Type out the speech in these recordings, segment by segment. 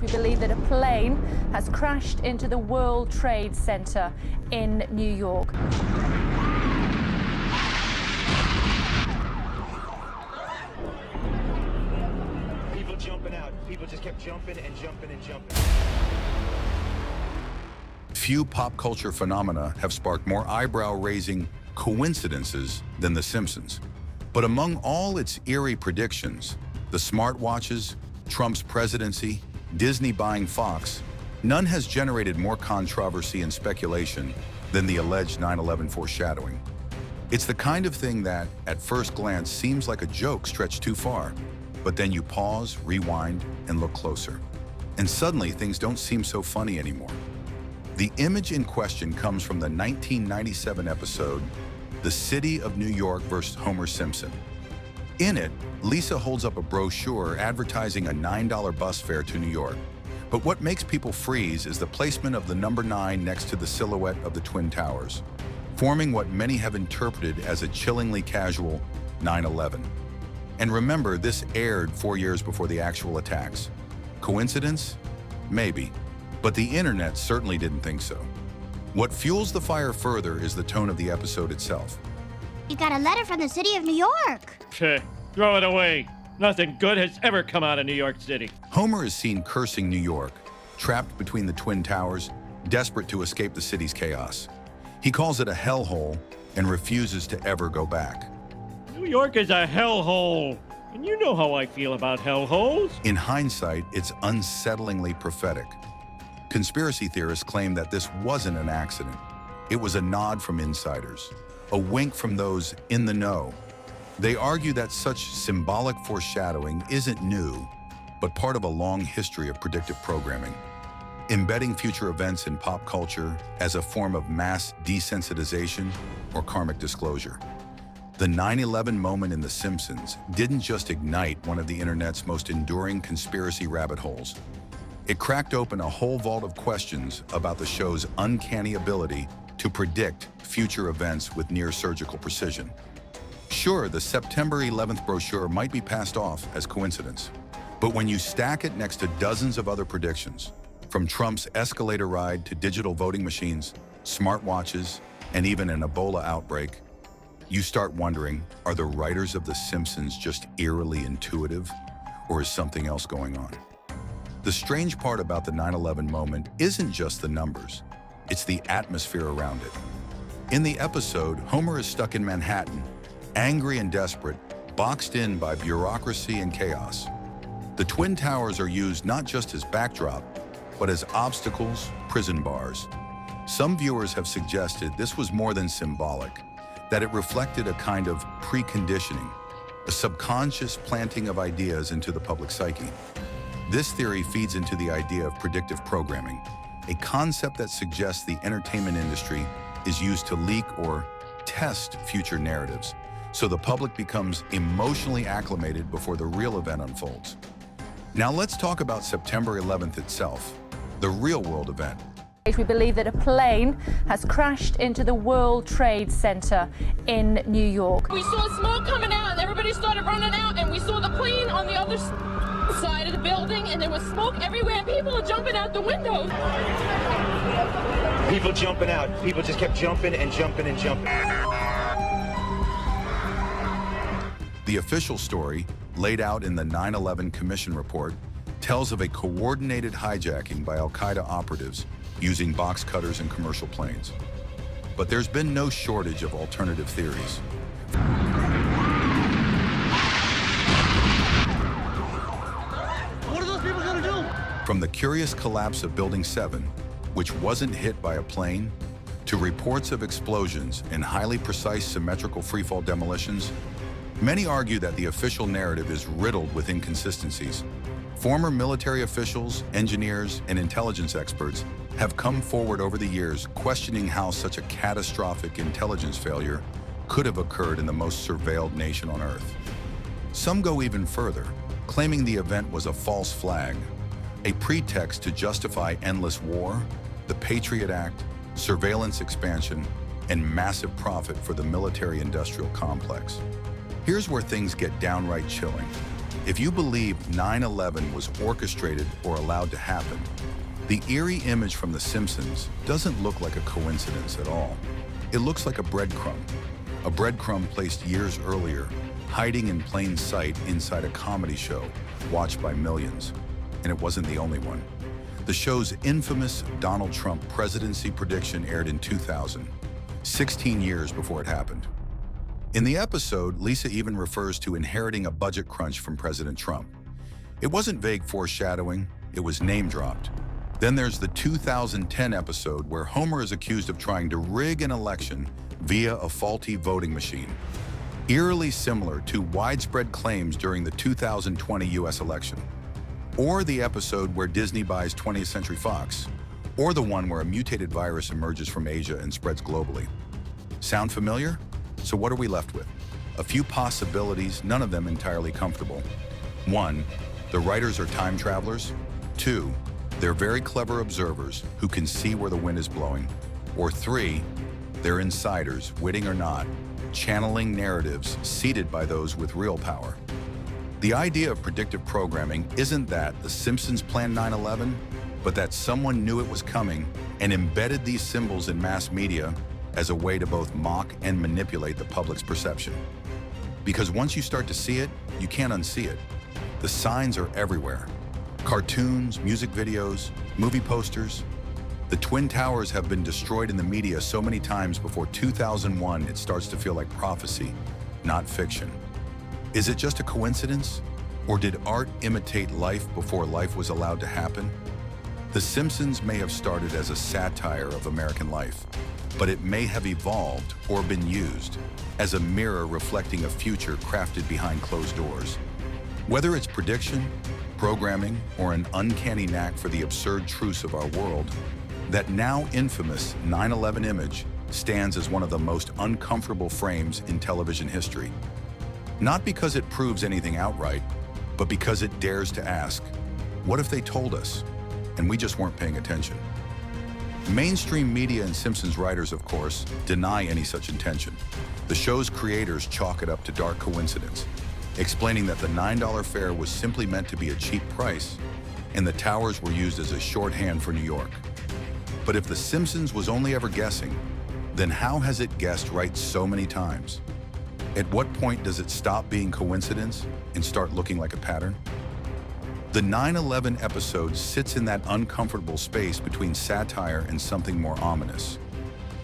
We believe that a plane has crashed into the World Trade Center in New York. People jumping out. People just kept jumping and jumping and jumping. Few pop culture phenomena have sparked more eyebrow-raising coincidences than The Simpsons. But among all its eerie predictions, the smartwatches, Trump's presidency, Disney buying Fox, none has generated more controversy and speculation than the alleged 9/11 foreshadowing. It's the kind of thing that, at first glance, seems like a joke stretched too far, but then you pause, rewind, and look closer. And suddenly, things don't seem so funny anymore. The image in question comes from the 1997 episode, The City of New York vs. Homer Simpson. In it, Lisa holds up a brochure advertising a $9 bus fare to New York. But what makes people freeze is the placement of the number 9 next to the silhouette of the Twin Towers, forming what many have interpreted as a chillingly casual 9/11. And remember, this aired 4 years before the actual attacks. Coincidence? Maybe. But the internet certainly didn't think so. What fuels the fire further is the tone of the episode itself. You got a letter from the city of New York. Pfft, throw it away. Nothing good has ever come out of New York City. Homer is seen cursing New York, trapped between the Twin Towers, desperate to escape the city's chaos. He calls it a hellhole and refuses to ever go back. New York is a hellhole. And you know how I feel about hellholes. In hindsight, it's unsettlingly prophetic. Conspiracy theorists claim that this wasn't an accident. It was a nod from insiders, a wink from those in the know. They argue that such symbolic foreshadowing isn't new, but part of a long history of predictive programming, embedding future events in pop culture as a form of mass desensitization or karmic disclosure. The 9/11 moment in The Simpsons didn't just ignite one of the internet's most enduring conspiracy rabbit holes. It cracked open a whole vault of questions about the show's uncanny ability to predict future events with near-surgical precision. Sure, the September 11th brochure might be passed off as coincidence, but when you stack it next to dozens of other predictions, from Trump's escalator ride to digital voting machines, smartwatches, and even an Ebola outbreak, you start wondering, are the writers of The Simpsons just eerily intuitive, or is something else going on? The strange part about the 9/11 moment isn't just the numbers, it's the atmosphere around it. In the episode, Homer is stuck in Manhattan, angry and desperate, boxed in by bureaucracy and chaos. The Twin Towers are used not just as backdrop, but as obstacles, prison bars. Some viewers have suggested this was more than symbolic, that it reflected a kind of preconditioning, a subconscious planting of ideas into the public psyche. This theory feeds into the idea of predictive programming, a concept that suggests the entertainment industry is used to leak or test future narratives, so the public becomes emotionally acclimated before the real event unfolds. Now let's talk about September 11th itself, the real-world event. We believe that a plane has crashed into the World Trade Center in New York. We saw smoke coming out and everybody started running out, and we saw the plane on the other side of the building, and there was smoke everywhere and people are jumping out the windows. People jumping out. People just kept jumping and jumping and jumping. The official story, laid out in the 9/11 Commission report, tells of a coordinated hijacking by Al-Qaeda operatives using box cutters and commercial planes. But there's been no shortage of alternative theories. What are those people gonna do? From the curious collapse of Building 7, which wasn't hit by a plane, to reports of explosions and highly precise symmetrical freefall demolitions, many argue that the official narrative is riddled with inconsistencies. Former military officials, engineers, and intelligence experts have come forward over the years questioning how such a catastrophic intelligence failure could have occurred in the most surveilled nation on Earth. Some go even further, claiming the event was a false flag, a pretext to justify endless war, the Patriot Act, surveillance expansion, and massive profit for the military-industrial complex. Here's where things get downright chilling. If you believe 9/11 was orchestrated or allowed to happen, the eerie image from The Simpsons doesn't look like a coincidence at all. It looks like a breadcrumb placed years earlier, hiding in plain sight inside a comedy show watched by millions. And it wasn't the only one. The show's infamous Donald Trump presidency prediction aired in 2000, 16 years before it happened. In the episode, Lisa even refers to inheriting a budget crunch from President Trump. It wasn't vague foreshadowing, it was name-dropped. Then there's the 2010 episode where Homer is accused of trying to rig an election via a faulty voting machine, eerily similar to widespread claims during the 2020 US election. Or the episode where Disney buys 20th Century Fox, or the one where a mutated virus emerges from Asia and spreads globally. Sound familiar? So what are we left with? A few possibilities, none of them entirely comfortable. 1, the writers are time travelers. 2, they're very clever observers who can see where the wind is blowing. Or 3, they're insiders, witting or not, channeling narratives seeded by those with real power. The idea of predictive programming isn't that The Simpsons planned 9/11, but that someone knew it was coming and embedded these symbols in mass media as a way to both mock and manipulate the public's perception. Because once you start to see it, you can't unsee it. The signs are everywhere. Cartoons, music videos, movie posters. The Twin Towers have been destroyed in the media so many times before 2001 it starts to feel like prophecy, not fiction. Is it just a coincidence? Or did art imitate life before life was allowed to happen? The Simpsons may have started as a satire of American life, but it may have evolved or been used as a mirror reflecting a future crafted behind closed doors. Whether it's prediction, programming, or an uncanny knack for the absurd truths of our world, that now infamous 9/11 image stands as one of the most uncomfortable frames in television history. Not because it proves anything outright, but because it dares to ask, what if they told us, and we just weren't paying attention? Mainstream media and Simpsons writers, of course, deny any such intention. The show's creators chalk it up to dark coincidence, explaining that the $9 fare was simply meant to be a cheap price, and the towers were used as a shorthand for New York. But if The Simpsons was only ever guessing, then how has it guessed right so many times? At what point does it stop being coincidence and start looking like a pattern? The 9/11 episode sits in that uncomfortable space between satire and something more ominous.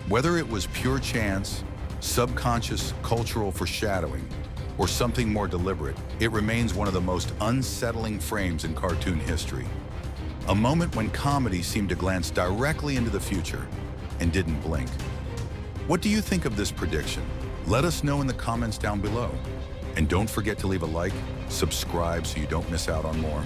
Whether it was pure chance, subconscious cultural foreshadowing, or something more deliberate, it remains one of the most unsettling frames in cartoon history. A moment when comedy seemed to glance directly into the future and didn't blink. What do you think of this prediction? Let us know in the comments down below. And don't forget to leave a like, subscribe so you don't miss out on more.